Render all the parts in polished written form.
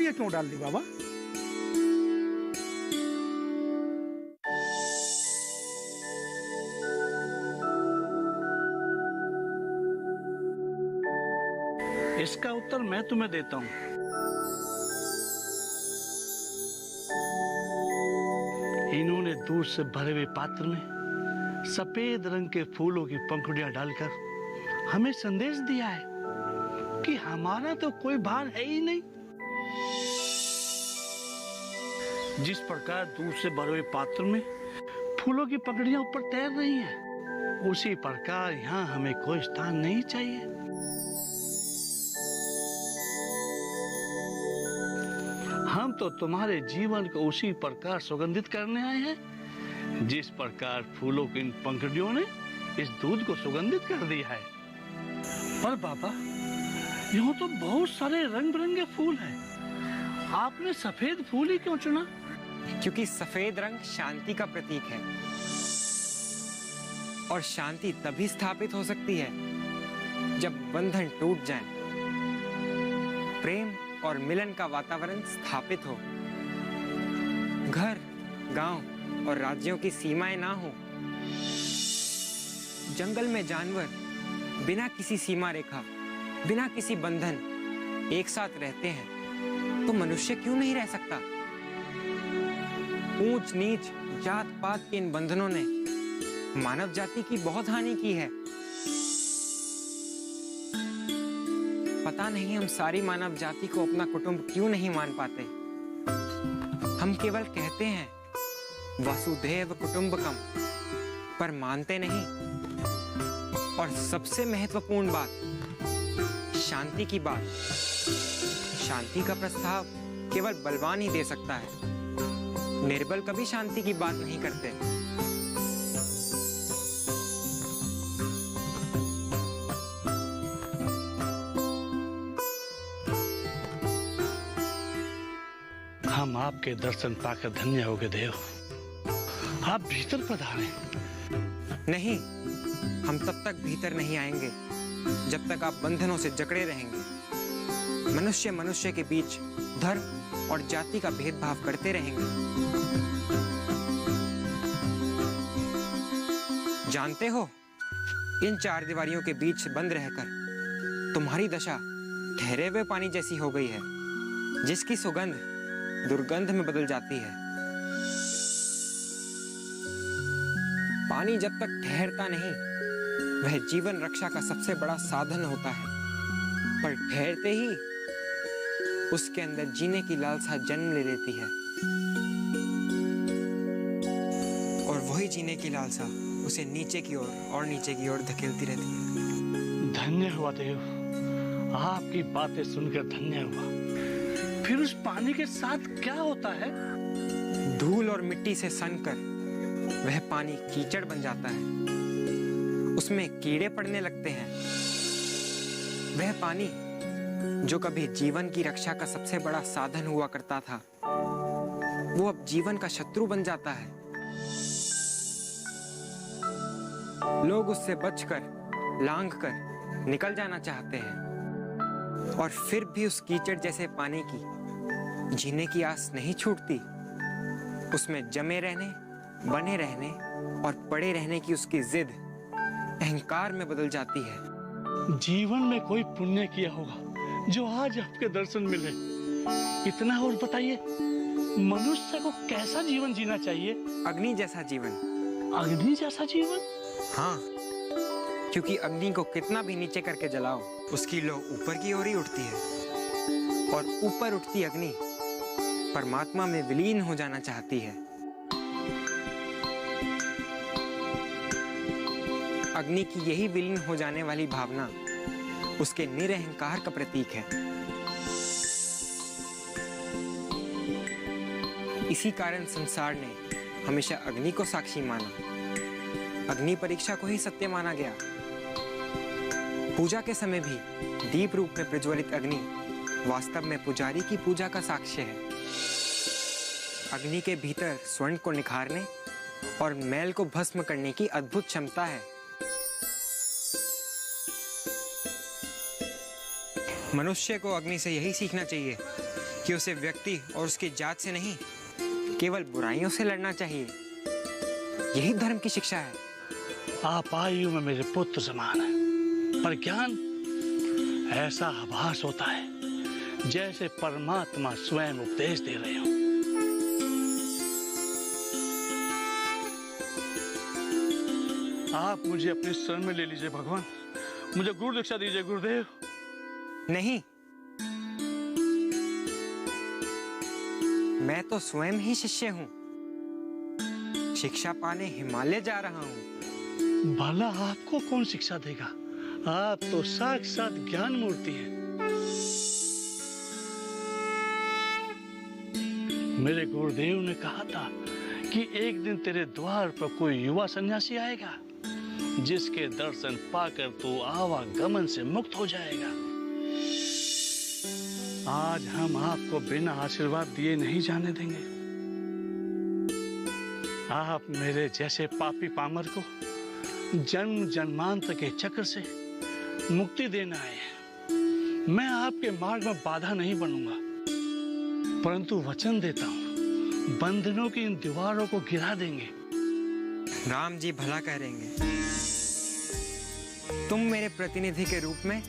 पंखुड़ियां क्यों डाल दी बाबा? इसका उत्तर मैं तुम्हें देता हूं। इन्होंने दूध से भरे हुए पात्र में सफेद रंग के फूलों की पंखुड़ियां डालकर हमें संदेश दिया है कि हमारा तो कोई भार है ही नहीं। जिस प्रकार दूध से भरे हुए पात्र में फूलों की पंखुड़ियां ऊपर तैर रही हैं, उसी प्रकार यहाँ हमें कोई स्थान नहीं चाहिए। हम तो तुम्हारे जीवन को उसी प्रकार सुगंधित करने आए हैं जिस प्रकार फूलों की इन पंखुड़ियों ने इस दूध को सुगंधित कर दिया है। पर बाबा, यहाँ तो बहुत सारे रंग बिरंगे फूल हैं। आपने सफेद फूल ही क्यों चुना? क्योंकि सफेद रंग शांति का प्रतीक है, और शांति तभी स्थापित हो सकती है जब बंधन टूट जाए, प्रेम और मिलन का वातावरण स्थापित हो, घर, गांव और राज्यों की सीमाएं ना हो। जंगल में जानवर बिना किसी सीमा रेखा, बिना किसी बंधन एक साथ रहते हैं, तो मनुष्य क्यों नहीं रह सकता? ऊंच नीच, जात पात के इन बंधनों ने मानव जाति की बहुत हानि की है। पता नहीं हम सारी मानव जाति को अपना कुटुंब क्यों नहीं मान पाते। हम केवल कहते हैं वसुधैव कुटुंबकम, पर मानते नहीं। और सबसे महत्वपूर्ण बात, शांति की बात। शांति का प्रस्ताव केवल बलवान ही दे सकता है। निर्बल कभी शांति की बात नहीं करते। हम आपके दर्शन पाकर धन्य हो गए देव। आप भीतर पधारें। नहीं, हम तब तक भीतर नहीं आएंगे जब तक आप बंधनों से जकड़े रहेंगे। मनुष्य मनुष्य के बीच धर्म और जाति का भेदभाव करते रहेंगे। जानते हो, इन चार दीवारियों के बीच बंद रहकर तुम्हारी दशा ठहरे हुए पानी जैसी हो गई है, जिसकी सुगंध दुर्गंध में बदल जाती है। पानी जब तक ठहरता नहीं, वह जीवन रक्षा का सबसे बड़ा साधन होता है, पर ठहरते ही उसके अंदर जीने की लालसा जन्म ले लेती है, और वही जीने की लालसा उसे नीचे की ओर और नीचे की ओर धकेलती रहती है। धन्य हुआ देव, आपकी बातें सुनकर धन्य हुआ। फिर उस पानी के साथ क्या होता है? धूल और मिट्टी से सनकर वह पानी कीचड़ बन जाता है। उसमें कीड़े पड़ने लगते हैं। वह पानी जो कभी जीवन की रक्षा का सबसे बड़ा साधन हुआ करता था, वो अब जीवन का शत्रु बन जाता है। लोग उससे बचकर, लांघकर निकल जाना चाहते हैं, और फिर भी उस कीचड़ जैसे पानी की जीने की आस नहीं छूटती। उसमें जमे रहने, बने रहने और पड़े रहने की उसकी जिद अहंकार में बदल जाती है। जीवन में कोई पुण्य किया होगा जो आज आपके दर्शन मिले। इतना और बताइए, मनुष्य को कैसा जीवन जीना चाहिए? अग्नि जैसा जीवन। अग्नि जैसा जीवन? हाँ, क्योंकि अग्नि को कितना भी नीचे करके जलाओ, उसकी लौ ऊपर की ओर ही उठती है, और ऊपर उठती अग्नि परमात्मा में विलीन हो जाना चाहती है। अग्नि की यही विलीन हो जाने वाली भावना उसके निरहंकार का प्रतीक है। इसी कारण संसार ने हमेशा अग्नि को साक्षी माना। अग्नि परीक्षा को ही सत्य माना गया। पूजा के समय भी दीप रूप में प्रज्वलित अग्नि वास्तव में पुजारी की पूजा का साक्ष्य है। अग्नि के भीतर स्वर्ण को निखारने और मैल को भस्म करने की अद्भुत क्षमता है। मनुष्य को अग्नि से यही सीखना चाहिए कि उसे व्यक्ति और उसकी जात से नहीं, केवल बुराइयों से लड़ना चाहिए। यही धर्म की शिक्षा है। आप आयु में मेरे पुत्र समान हैं, पर ज्ञान ऐसा आभास होता है जैसे परमात्मा स्वयं उपदेश दे रहे हो। आप मुझे अपने शरण में ले लीजिए भगवान, मुझे गुरु दीक्षा दीजिए गुरुदेव। नहीं, मैं तो स्वयं ही शिष्य हूँ। शिक्षा पाने हिमालय जा रहा हूँ। भला आपको कौन शिक्षा देगा? आप तो साक्षात ज्ञान मूर्ति हैं। मेरे गुरुदेव ने कहा था कि एक दिन तेरे द्वार पर कोई युवा सन्यासी आएगा जिसके दर्शन पाकर तू आवागमन से मुक्त हो जाएगा। आज हम आपको बिना आशीर्वाद दिए नहीं जाने देंगे। आप मेरे जैसे पापी पामर को जन्म जन्मांतर के चक्र से मुक्ति देना है। मैं आपके मार्ग में बाधा नहीं बनूंगा, परंतु वचन देता हूं बंधनों की इन दीवारों को गिरा देंगे। राम जी भला करेंगे। तुम मेरे प्रतिनिधि के रूप में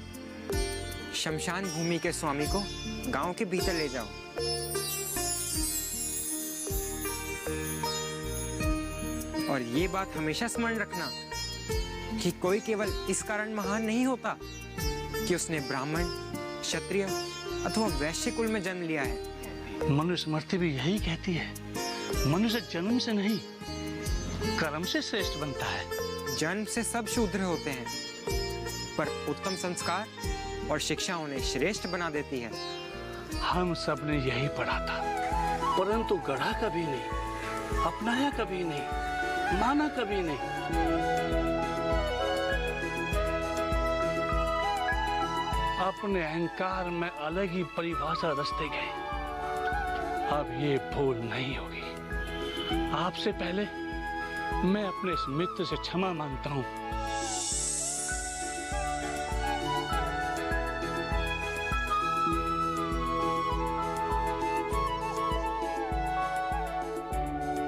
शमशान भूमि के स्वामी को गांव के भीतर ले जाओ। और ये बात हमेशा स्मरण रखना कि कोई केवल इस कारण महान नहीं होता कि उसने ब्राह्मण, क्षत्रिय अथवा वैश्य कुल में जन्म लिया है। मनुस्मृति भी यही कहती है, मनुष्य जन्म से नहीं कर्म से श्रेष्ठ बनता है। जन्म से सब शूद्र होते हैं, पर उत्तम संस्कार और शिक्षा उन्हें श्रेष्ठ बना देती है। हम सब ने यही पढ़ा था, परंतु गढ़ा कभी नहीं, अपनाया कभी नहीं, माना कभी नहीं। अपने अहंकार में अलग ही परिभाषा रचते गए। अब ये भूल नहीं होगी। आपसे पहले मैं अपने इस मित्र से क्षमा मांगता हूं